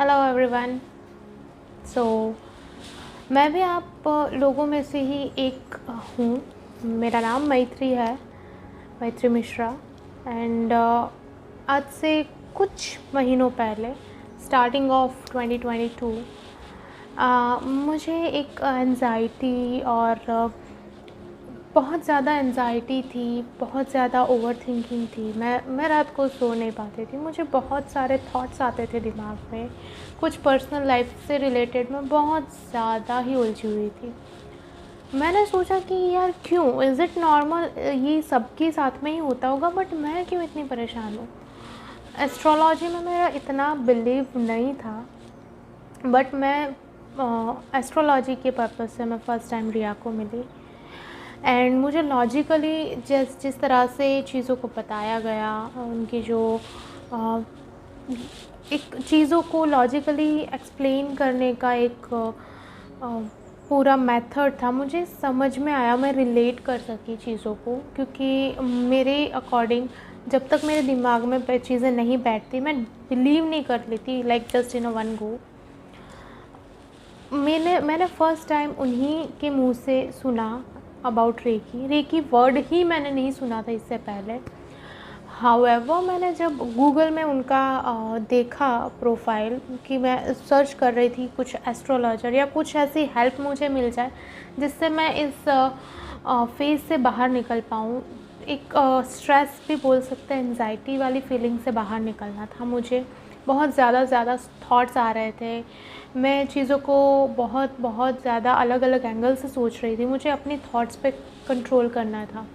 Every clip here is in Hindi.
Hello everyone. सो मैं भी आप लोगों में से ही एक हूँ। मेरा नाम मैत्री है, मैत्री मिश्रा। एंड आज से कुछ महीनों पहले, स्टार्टिंग ऑफ 2022, मुझे एक एंजाइटी और बहुत ज़्यादा एंजाइटी थी, बहुत ज़्यादा ओवर थिंकिंग थी। मैं रात को सो नहीं पाती थी। मुझे बहुत सारे थॉट्स आते थे दिमाग में, कुछ पर्सनल लाइफ से रिलेटेड मैं बहुत ज़्यादा ही उलझी हुई थी। मैंने सोचा कि यार क्यों, इज़ इट नॉर्मल, ये सबके साथ में ही होता होगा, बट मैं क्यों इतनी परेशान हूँ। एस्ट्रोलॉजी में मेरा इतना बिलीव नहीं था, बट मैं एस्ट्रोलॉजी के पर्पज़ से मैं फ़र्स्ट टाइम रिया को मिली। एंड मुझे लॉजिकली जिस तरह से चीज़ों को बताया गया, उनकी जो एक चीज़ों को लॉजिकली एक्सप्लेन करने का एक पूरा मेथड था, मुझे समझ में आया, मैं रिलेट कर सकी चीज़ों को। क्योंकि मेरे अकॉर्डिंग जब तक मेरे दिमाग में चीज़ें नहीं बैठती, मैं बिलीव नहीं कर लेती like just in a one go. मैंने फ़र्स्ट टाइम उन्हीं के मुंह से सुना अबाउट रेकी वर्ड ही मैंने नहीं सुना था इससे पहले। हाउएवर मैंने जब गूगल में उनका देखा प्रोफाइल, कि मैं सर्च कर रही थी कुछ एस्ट्रोलॉजर या कुछ ऐसी हेल्प मुझे मिल जाए जिससे मैं इस फेज़ से बाहर निकल पाऊँ। एक स्ट्रेस भी बोल सकते हैं, एंजाइटी वाली फीलिंग से बाहर निकलना था मुझे। बहुत ज़्यादा थॉट्स आ रहे थे, मैं चीज़ों को बहुत ज़्यादा अलग अलग एंगल से सोच रही थी। मुझे अपनी थॉट्स पे कंट्रोल करना था।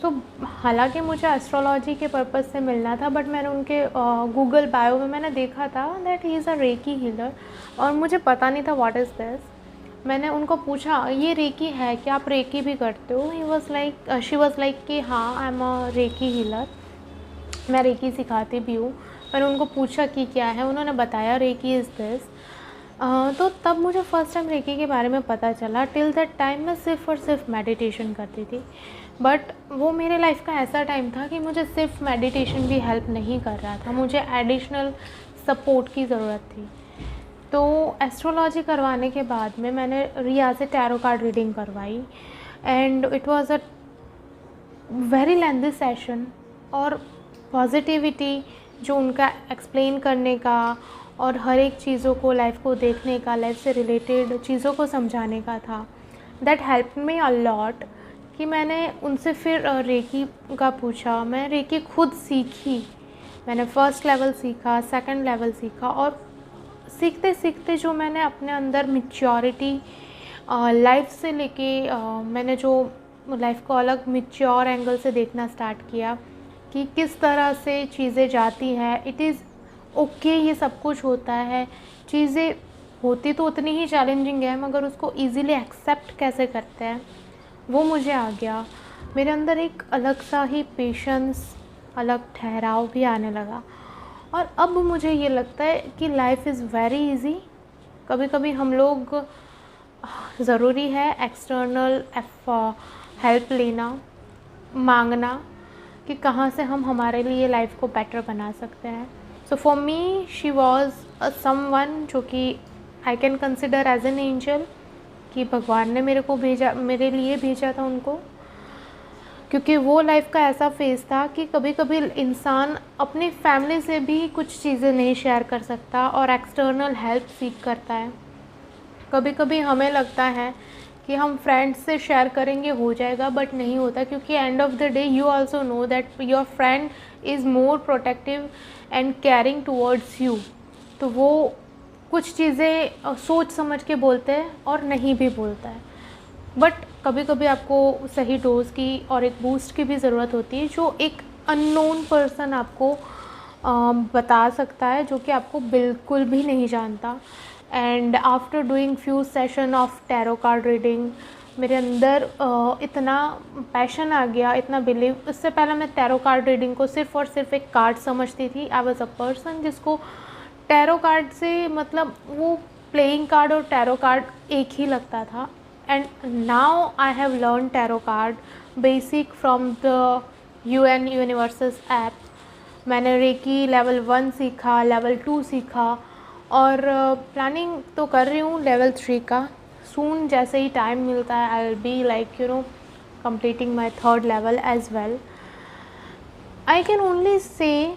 सो हालांकि मुझे एस्ट्रोलॉजी के पर्पज़ से मिलना था, बट मैंने उनके गूगल बायो में मैंने देखा था that he is a recce healer, और मुझे पता नहीं था व्हाट इज़ दिस। मैंने उनको पूछा ये रेकी है क्या, आप रेकी भी करते हो? शी वॉज़ लाइक कि हाँ, I am a recce healer, मैं रेकी सिखाती भी हूँ। मैंने उनको पूछा कि क्या है, उन्होंने बताया रेकी इज़ दिस। तो तब मुझे फ़र्स्ट टाइम रेकी के बारे में पता चला। टिल दैट टाइम मैं सिर्फ़ और सिर्फ मेडिटेशन करती थी, बट वो मेरे लाइफ का ऐसा टाइम था कि मुझे सिर्फ मेडिटेशन भी हेल्प नहीं कर रहा था, मुझे एडिशनल सपोर्ट की ज़रूरत थी। तो एस्ट्रोलॉजी करवाने के बाद में मैंने रिया से टैरो कार्ड रीडिंग करवाई, and it was a very lengthy session. और पॉजिटिविटी जो उनका एक्सप्लेन करने का और हर एक चीज़ों को, लाइफ को देखने का, लाइफ से रिलेटेड चीज़ों को समझाने का था, that help me a lot. कि मैंने उनसे फिर रेकी का पूछा, मैं रेकी खुद सीखी। मैंने फ़र्स्ट लेवल सीखा, सेकंड लेवल सीखा, और सीखते सीखते जो मैंने अपने अंदर मैच्योरिटी लाइफ से लेके मैंने जो लाइफ को अलग मैच्योर एंगल से देखना स्टार्ट किया कि किस तरह से चीज़ें जाती हैं। इट इज़ ओके, ये सब कुछ होता है, चीज़ें होती तो उतनी ही चैलेंजिंग है, मगर उसको इजीली एक्सेप्ट कैसे करते हैं वो मुझे आ गया। मेरे अंदर एक अलग सा ही पेशेंस, अलग ठहराव भी आने लगा। और अब मुझे ये लगता है कि लाइफ इज़ वेरी इजी। कभी कभी हम लोग, ज़रूरी है एक्सटर्नल हेल्प लेना, मांगना, कि कहाँ से हम हमारे लिए लाइफ को बेटर बना सकते हैं। So for me she was someone जो कि I can consider as an angel, कि भगवान ने मेरे को भेजा, मेरे लिए भेजा था उनको। क्योंकि वो लाइफ का ऐसा फेज़ था कि कभी कभी इंसान अपनी फैमिली से भी कुछ चीज़ें नहीं शेयर कर सकता और एक्सटर्नल हेल्प सीख करता है। कभी कभी हमें लगता है कि हम फ्रेंड्स से शेयर करेंगे हो जाएगा, बट नहीं होता। क्योंकि end of the day you also know that your friend is more protective and caring towards you. तो वो कुछ चीज़ें सोच समझ के बोलते हैं और नहीं भी बोलता है, बट कभी कभी आपको सही डोज की और एक बूस्ट की भी ज़रूरत होती है, जो एक अननोन पर्सन आपको बता सकता है, जो कि आपको बिल्कुल भी नहीं जानता। And after doing few session of tarot card reading, मेरे अंदर इतना पैशन आ गया, इतना बिलीव। इससे पहले मैं टैरो कार्ड रीडिंग को सिर्फ़ और सिर्फ एक कार्ड समझती थी। आई वॉज अ पर्सन जिसको टैरो कार्ड से मतलब वो प्लेइंग कार्ड और टैरो कार्ड एक ही लगता था। And now I have learn tarot card basic from the UN universes app. मैंने रेकी लेवल 1 सीखा, लेवल 2 सीखा, और प्लानिंग तो कर रही हूँ लेवल 3 का। सून जैसे ही टाइम मिलता है I will be like completing my 3rd level as well. I can only say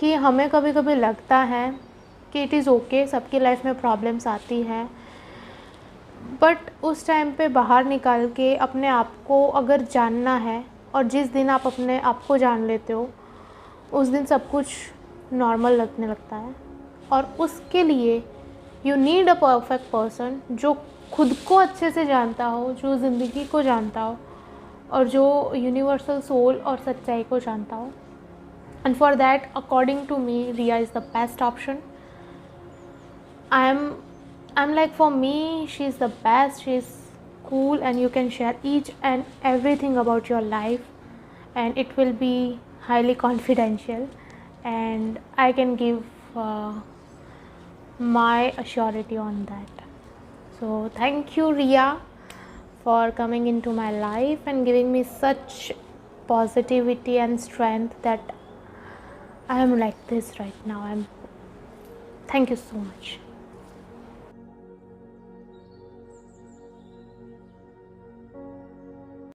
कि हमें कभी कभी लगता है कि इट इज़ ओके, सबकी लाइफ में प्रॉब्लम्स आती हैं, बट उस टाइम पे बाहर निकाल के अपने आप को अगर जानना है, और जिस दिन आप अपने आप को जान लेते हो उस दिन सब कुछ नॉर्मल लगने लगता है। और उसके लिए you need a perfect person जो खुद को अच्छे से जानता हो, जो ज़िंदगी को जानता हो, और जो यूनिवर्सल सोल और सच्चाई को जानता हो। And for that according to me Riya is the best option. I'm like, for me she's the best. She's cool and you can share each and everything about your life, and it will be highly confidential, and I can give my assurity on that. So thank you, Riya, for coming into my life and giving me such positivity and strength that I am like this right now. Thank you so much.